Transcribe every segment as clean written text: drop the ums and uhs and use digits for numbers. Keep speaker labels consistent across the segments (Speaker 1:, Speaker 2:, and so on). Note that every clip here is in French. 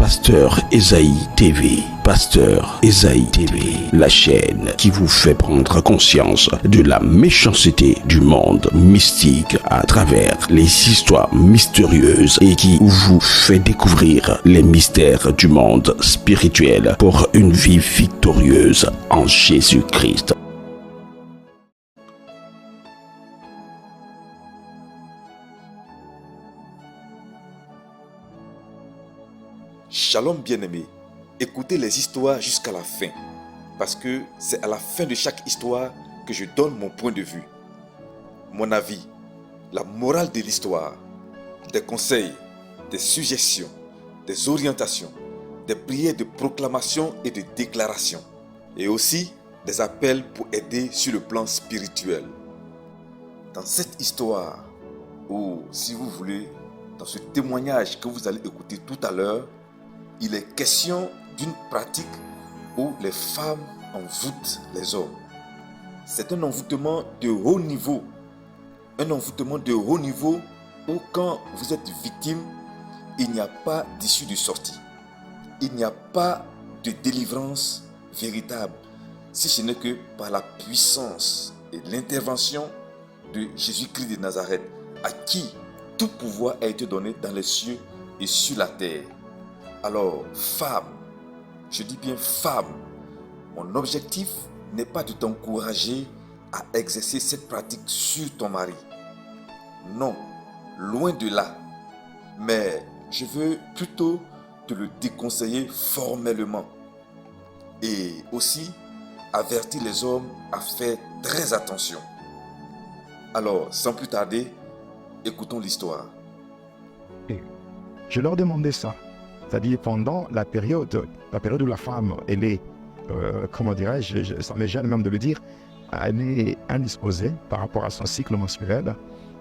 Speaker 1: Pasteur Esaïe TV. Pasteur Esaïe TV, la chaîne qui vous fait prendre conscience de la méchanceté du monde mystique à travers les histoires mystérieuses et qui vous fait découvrir les mystères du monde spirituel pour une vie victorieuse en Jésus-Christ.
Speaker 2: Shalom bien-aimés, écoutez les histoires jusqu'à la fin, parce que c'est à la fin de chaque histoire que je donne mon point de vue, mon avis, la morale de l'histoire, des conseils, des suggestions, des orientations, des prières de proclamation et de déclaration, et aussi des appels pour aider sur le plan spirituel. Dans cette histoire, ou si vous voulez, dans ce témoignage que vous allez écouter tout à l'heure, il est question d'une pratique où les femmes envoûtent les hommes. C'est un envoûtement de haut niveau. Un envoûtement de haut niveau où quand vous êtes victime, il n'y a pas d'issue de sortie. Il n'y a pas de délivrance véritable, si ce n'est que par la puissance et l'intervention de Jésus-Christ de Nazareth, à qui tout pouvoir a été donné dans les cieux et sur la terre. Alors, femme, je dis bien femme, mon objectif n'est pas de t'encourager à exercer cette pratique sur ton mari. Non, loin de là. Mais je veux plutôt te le déconseiller formellement. Et aussi avertir les hommes à faire très attention. Alors, sans plus tarder, écoutons l'histoire.
Speaker 3: Je leur demandais ça. C'est-à-dire pendant la période où la femme, elle est, comment dirais-je, ça me gêne même de le dire, elle est indisposée par rapport à son cycle menstruel.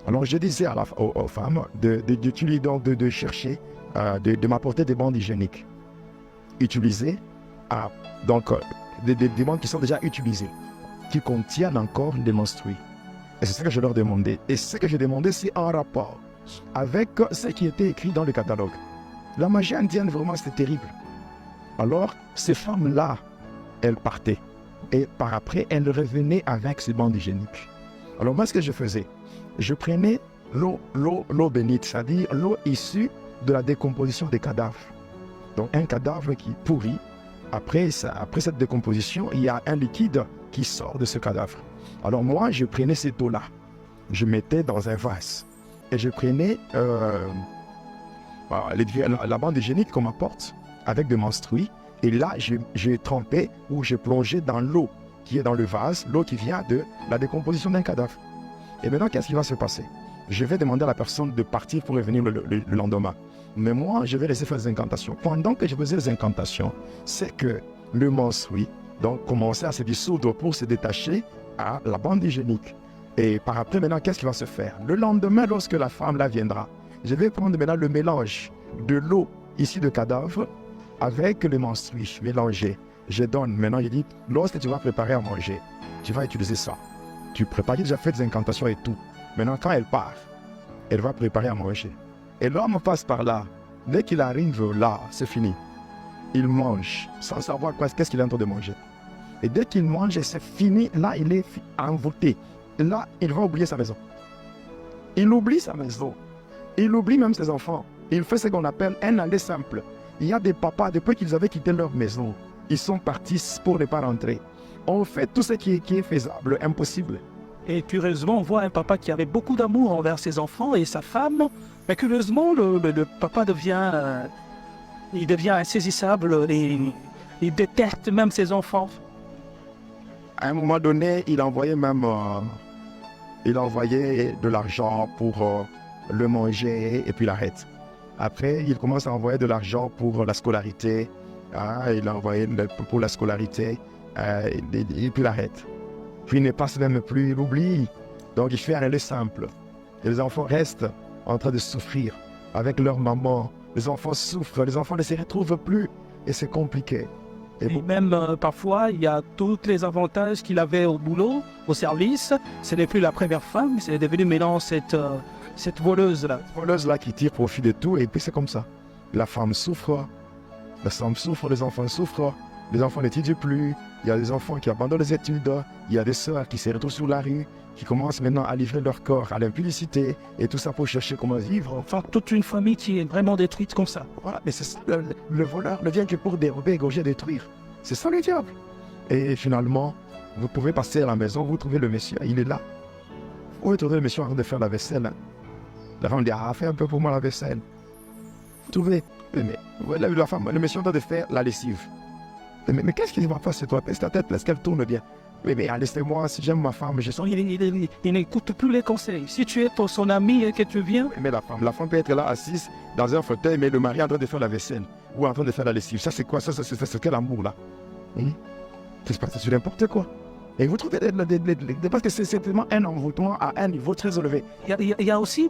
Speaker 3: Alors je disais aux femmes de chercher, de m'apporter des bandes hygiéniques. Utilisées, des bandes qui sont déjà utilisées, qui contiennent encore des menstrues. Et c'est ce que je leur demandais. Et ce que je demandais, c'est en rapport avec ce qui était écrit dans le catalogue. La magie indienne, vraiment, c'était terrible. Alors, ces femmes-là, elles partaient. Et par après, elles revenaient avec ces bandes hygiéniques. Alors, moi, ce que je faisais, je prenais l'eau bénite, c'est-à-dire l'eau issue de la décomposition des cadavres. Donc, un cadavre qui pourrit, après cette décomposition, il y a un liquide qui sort de ce cadavre. Alors, moi, je prenais cette eau-là. Je mettais dans un vase. Et je prenais la bande hygiénique qu'on m'apporte avec des menstrues. Et là, je trempais ou je plongeais dans l'eau qui est dans le vase, l'eau qui vient de la décomposition d'un cadavre. Et maintenant, qu'est-ce qui va se passer? Je vais demander à la personne de partir pour revenir le lendemain. Mais moi, je vais laisser faire des incantations. Pendant que je faisais les incantations, c'est que le menstru donc commençait à se dissoudre pour se détacher à la bande hygiénique. Et par après, maintenant, qu'est-ce qui va se faire? Le lendemain, lorsque la femme là viendra, je vais prendre maintenant le mélange de l'eau issue de cadavre avec le menstrues mélangé. Je donne. Maintenant, il dit, lorsque tu vas préparer à manger, tu vas utiliser ça. Tu prépares, tu as déjà fait des incantations et tout. Maintenant, quand elle part, elle va préparer à manger. Et l'homme passe par là. Dès qu'il arrive là, c'est fini. Il mange sans savoir qu'est-ce qu'il est en train de manger. Et dès qu'il mange, c'est fini. Là, il est envoûté. Et là, il va oublier sa maison. Il oublie sa maison. Il oublie même ses enfants. Il fait ce qu'on appelle un aller simple. Il y a des papas, depuis qu'ils avaient quitté leur maison, ils sont partis pour ne pas rentrer. On fait tout ce qui est faisable, impossible.
Speaker 4: Et curieusement, on voit un papa qui avait beaucoup d'amour envers ses enfants et sa femme. Mais curieusement, le papa devient insaisissable et il déteste même ses enfants.
Speaker 3: À un moment donné, il envoyait de l'argent pour le manger et puis l'arrête. Après, il commence à envoyer de l'argent pour la scolarité. Il a envoyé pour la scolarité et puis l'arrête. Puis il ne passe même plus, il oublie. Donc il fait un aller simple. Et les enfants restent en train de souffrir avec leur maman. Les enfants souffrent, les enfants ne se retrouvent plus. Et c'est compliqué.
Speaker 4: Et même parfois, il y a tous les avantages qu'il avait au boulot, au service. Ce n'est plus la première femme, c'est devenu maintenant cette voleuse-là.
Speaker 3: Voleuse-là qui tire profit de tout, et puis c'est comme ça. La femme souffre, La femme souffre, les enfants souffrent, les enfants n'étudient plus, il y a des enfants qui abandonnent les études, il y a des sœurs qui se retrouvent sur la rue, qui commencent maintenant à livrer leur corps à l'impudicité, et tout ça pour chercher comment vivre.
Speaker 4: Enfin, toute une famille qui est vraiment détruite comme ça.
Speaker 3: Voilà, mais c'est ça, le voleur ne vient que pour dérober, égorger, détruire. C'est ça le diable. Et finalement, vous pouvez passer à la maison, vous trouvez le monsieur, il est là. Vous trouvez le monsieur en train de faire la vaisselle. La femme dit, ah, fais un peu pour moi la vaisselle. Vous trouvez, mais voilà, la femme, le monsieur est en train de faire la lessive. Mais qu'est-ce qu'il va faire, c'est toi, baisse ta tête, laisse qu'elle tourne bien. Oui, mais laissez-moi, si j'aime ma femme, je sens.
Speaker 4: Il n'écoute plus les conseils. Si tu es pour son ami et que tu viens...
Speaker 3: Mais la femme peut être là, assise dans un fauteuil, mais le mari est en train de faire la vaisselle. Ou en train de faire la lessive. Ça, c'est quoi? Ça, c'est quel amour, là? C'est pas sur n'importe quoi. Et vous trouvez, parce que c'est tellement un envoûtement à un niveau très élevé.
Speaker 4: Il y a aussi,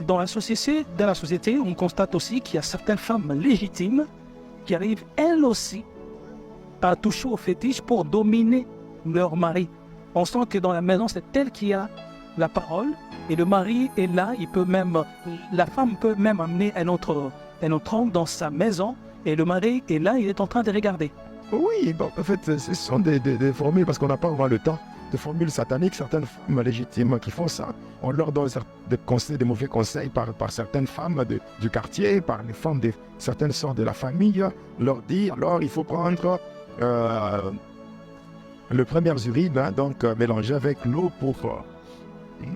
Speaker 4: dans la société, on constate aussi qu'il y a certaines femmes légitimes qui arrivent, elles aussi, à toucher au fétiche pour dominer leur mari. On sent que dans la maison, c'est elle qui a la parole et le mari est là, la femme peut même amener un autre homme dans sa maison et le mari est là, il est en train de regarder.
Speaker 3: Oui, bon, en fait, ce sont des formules, parce qu'on n'a pas vraiment le temps, de formules sataniques, certaines femmes légitimes qui font ça. On leur donne des conseils, des mauvais conseils par certaines femmes du quartier, par les femmes de certaines sortes de la famille, leur dit, alors il faut prendre le premier urine, hein, donc mélanger avec l'eau pour...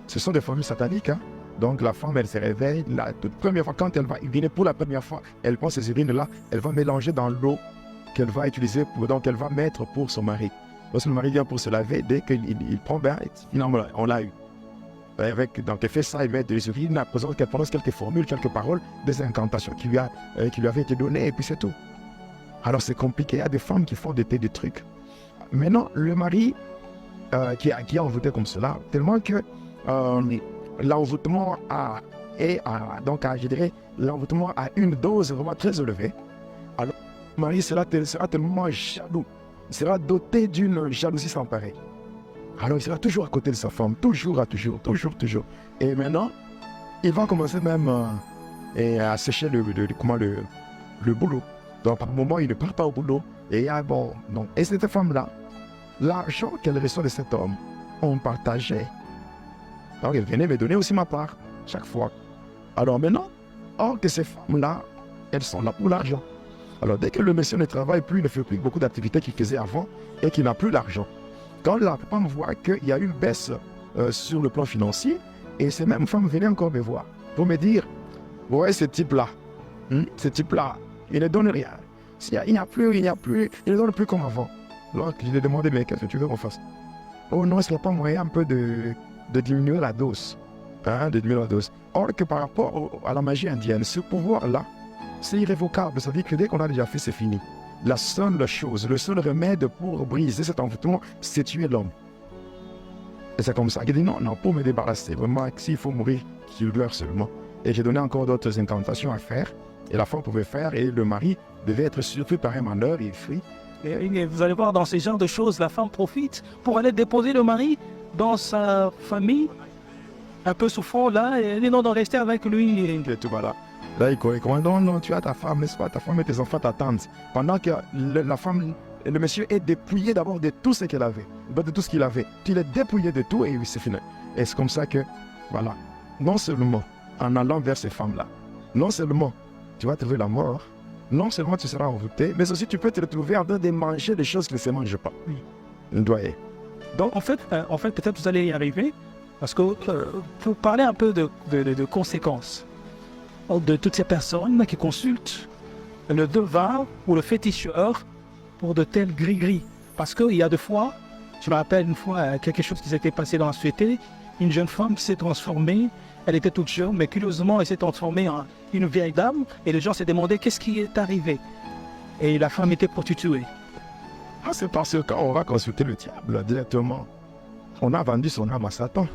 Speaker 3: ce sont des formules sataniques, hein. Donc la femme, elle se réveille, la toute première fois, quand elle va uriner pour la première fois, elle prend ces urines-là, elle va mélanger dans l'eau qu'elle va utiliser, donc elle va mettre pour son mari. Lorsque le mari vient pour se laver, dès qu'il prend bain, finalement, on l'a eu. Donc elle fait ça, elle met des urines, à présent qu'elle prononce quelques formules, quelques paroles, des incantations qui lui avaient été données, et puis c'est tout. Alors c'est compliqué, il y a des femmes qui font des trucs. Maintenant, le mari qui est envoûté comme cela, tellement que l'envoûtement je dirais, l'envoûtement a une dose vraiment très élevée. Alors, le mari sera tellement jaloux, il sera doté d'une jalousie sans pareil. Alors, il sera toujours à côté de sa femme, toujours. Et maintenant, il va commencer même à sécher le boulot. Donc, par moment, il ne part pas au boulot. Et et cette femme-là, l'argent qu'elle reçoit de cet homme, on partageait. Donc, elle venait me donner aussi ma part, chaque fois. Alors maintenant, or que ces femmes-là, elles sont là pour l'argent. Alors, dès que le monsieur ne travaille plus, il ne fait plus beaucoup d'activités qu'il faisait avant et qu'il n'a plus d'argent. Quand la femme voit qu'il y a une baisse sur le plan financier, et ces mêmes femmes venaient encore me voir pour me dire, ouais, ce type-là, il ne donne rien. Il n'y a plus, il ne donne plus comme avant. Alors, je lui ai demandé, mais qu'est-ce que tu veux qu'on fasse? Oh non, est-ce qu'il n'y a pas moyen un peu de diminuer la dose? De diminuer la dose. Or que par rapport à la magie indienne, ce pouvoir-là, c'est irrévocable. Ça veut dire que dès qu'on a déjà fait, c'est fini. La seule chose, le seul remède pour briser cet envoûtement, c'est tuer l'homme. Et c'est comme ça qu'il dit non, pour me débarrasser, vraiment, s'il faut mourir, qu'il meure seulement. Et j'ai donné encore d'autres incantations à faire. Et la femme pouvait faire, et le mari devait être surpris par un malheur, il fuit.
Speaker 4: Et vous allez voir, dans ce genre de choses, la femme profite pour aller déposer le mari dans sa famille, un peu souffrant là, et elle dit non, rester avec lui.
Speaker 3: Et tout voilà. Là, il commence, non, tu as ta femme, n'est-ce pas? Ta femme et tes enfants t'attendent. Pendant que la femme, le monsieur est dépouillé d'abord de tout ce qu'il avait, de tout ce qu'il avait. Il est dépouillé de tout et c'est fini. Et c'est comme ça que, voilà, non seulement en allant vers ces femmes-là, non seulement tu vas trouver la mort, non seulement tu seras envoûté, mais aussi tu peux te retrouver en train de manger des choses qui ne se mangent pas.
Speaker 4: Oui.
Speaker 3: Donc,
Speaker 4: en fait, peut-être vous allez y arriver, parce que pour parler un peu de conséquences de toutes ces personnes qui consultent le devin ou le féticheur pour de tels gris-gris. Parce qu'il y a des fois, je me rappelle une fois quelque chose qui s'était passé dans la société, une jeune femme s'est transformée, elle était toute jeune, mais curieusement, elle s'est transformée en une vieille dame, et les gens s'est demandé qu'est-ce qui est arrivé. Et la femme était prostituée.
Speaker 3: C'est parce que quand on va consulter le diable directement, on a vendu son âme à Satan.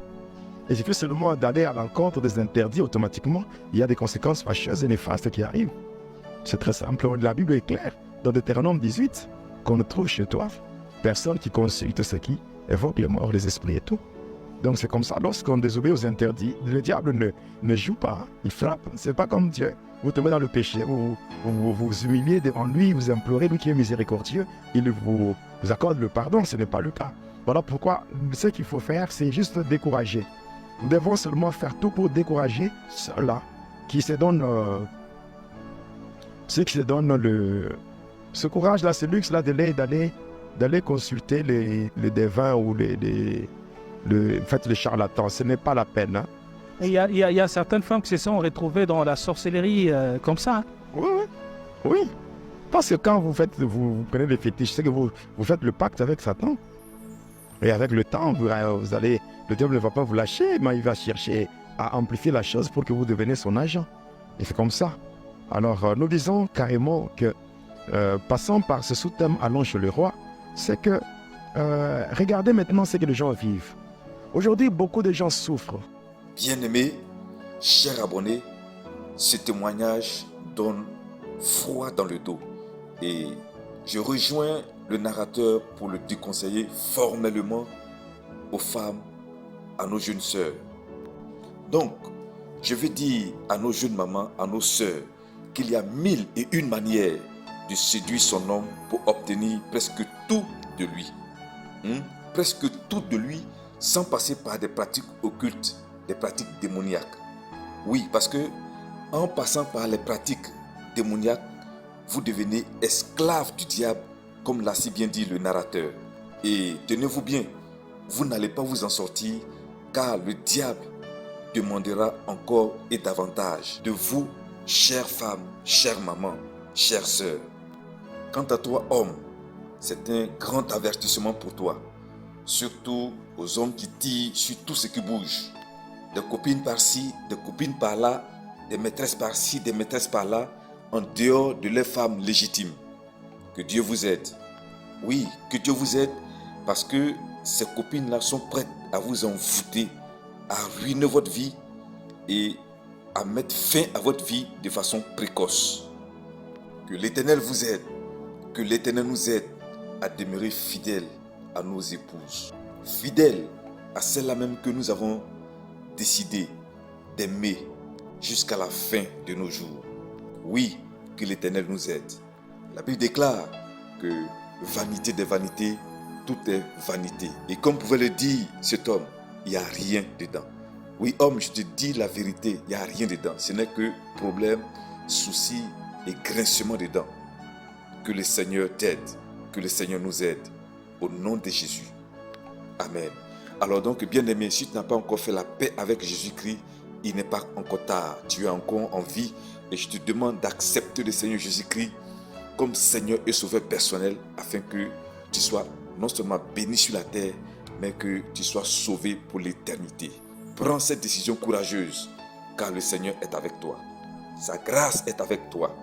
Speaker 3: Et c'est que seulement d'aller à l'encontre des interdits, automatiquement, il y a des conséquences fâcheuses et néfastes qui arrivent. C'est très simple, la Bible est claire. Dans Deutéronome 18, qu'on trouve chez toi, personne qui consulte ce qui évoque les morts, les esprits et tout. Donc c'est comme ça, lorsqu'on désobéit aux interdits, le diable ne joue pas, il frappe. C'est pas comme Dieu. vous tombez dans le péché, vous humiliez devant lui, vous implorez, lui qui est miséricordieux, il vous accorde le pardon, ce n'est pas le cas. Voilà pourquoi ce qu'il faut faire, c'est juste décourager. Nous devons seulement faire tout pour décourager ceux-là qui se donnent, ce courage-là, ce luxe-là d'aller consulter les devins ou les charlatans. Ce n'est pas la peine. Hein.
Speaker 4: Et il y a certaines femmes qui se sont retrouvées dans la sorcellerie comme ça. Hein.
Speaker 3: Oui. Parce que quand vous prenez les fétiches, c'est que vous faites le pacte avec Satan. Et avec le temps, le diable ne va pas vous lâcher, mais il va chercher à amplifier la chose pour que vous deveniez son agent. Et c'est comme ça. Alors, nous disons carrément que, passons par ce sous-thème, allons chez le roi, c'est que, regardez maintenant ce que les gens vivent. Aujourd'hui, beaucoup de gens souffrent.
Speaker 2: Bien-aimés, chers abonnés, ce témoignage donne froid dans le dos. Et je rejoins le narrateur pour le déconseiller formellement aux femmes, à nos jeunes sœurs. Donc, je veux dire à nos jeunes mamans, à nos sœurs, qu'il y a 1001 manières de séduire son homme pour obtenir presque tout de lui. Presque tout de lui, sans passer par des pratiques occultes, des pratiques démoniaques. Oui, parce que en passant par les pratiques démoniaques, vous devenez esclave du diable, comme l'a si bien dit le narrateur. Et tenez-vous bien, vous n'allez pas vous en sortir, car le diable demandera encore et davantage de vous, chères femmes, chères mamans, chères sœurs. Quant à toi, homme, c'est un grand avertissement pour toi, surtout aux hommes qui tirent sur tout ce qui bouge. Des copines par-ci, des copines par-là, des maîtresses par-ci, des maîtresses par-là, en dehors de leurs femmes légitimes. Que Dieu vous aide. Oui, que Dieu vous aide, parce que ces copines-là sont prêtes à vous envoûter, à ruiner votre vie et à mettre fin à votre vie de façon précoce. Que l'Éternel vous aide, que l'Éternel nous aide à demeurer fidèles à nos épouses, fidèles à celles-là même que nous avons décidé d'aimer jusqu'à la fin de nos jours. Oui, que l'Éternel nous aide. La Bible déclare que vanité des vanités, tout est vanité. Et comme pouvait le dire cet homme, il n'y a rien dedans. Oui, homme, je te dis la vérité, il n'y a rien dedans. Ce n'est que problème, soucis et grincement dedans. Que le Seigneur t'aide, que le Seigneur nous aide. Au nom de Jésus. Amen. Alors donc, bien-aimé, si tu n'as pas encore fait la paix avec Jésus-Christ, il n'est pas encore tard. Tu es encore en vie et je te demande d'accepter le Seigneur Jésus-Christ comme Seigneur et Sauveur personnel afin que tu sois non seulement béni sur la terre, mais que tu sois sauvé pour l'éternité. Prends cette décision courageuse car le Seigneur est avec toi. Sa grâce est avec toi.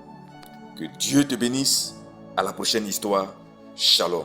Speaker 2: Que Dieu te bénisse. À la prochaine histoire. Shalom.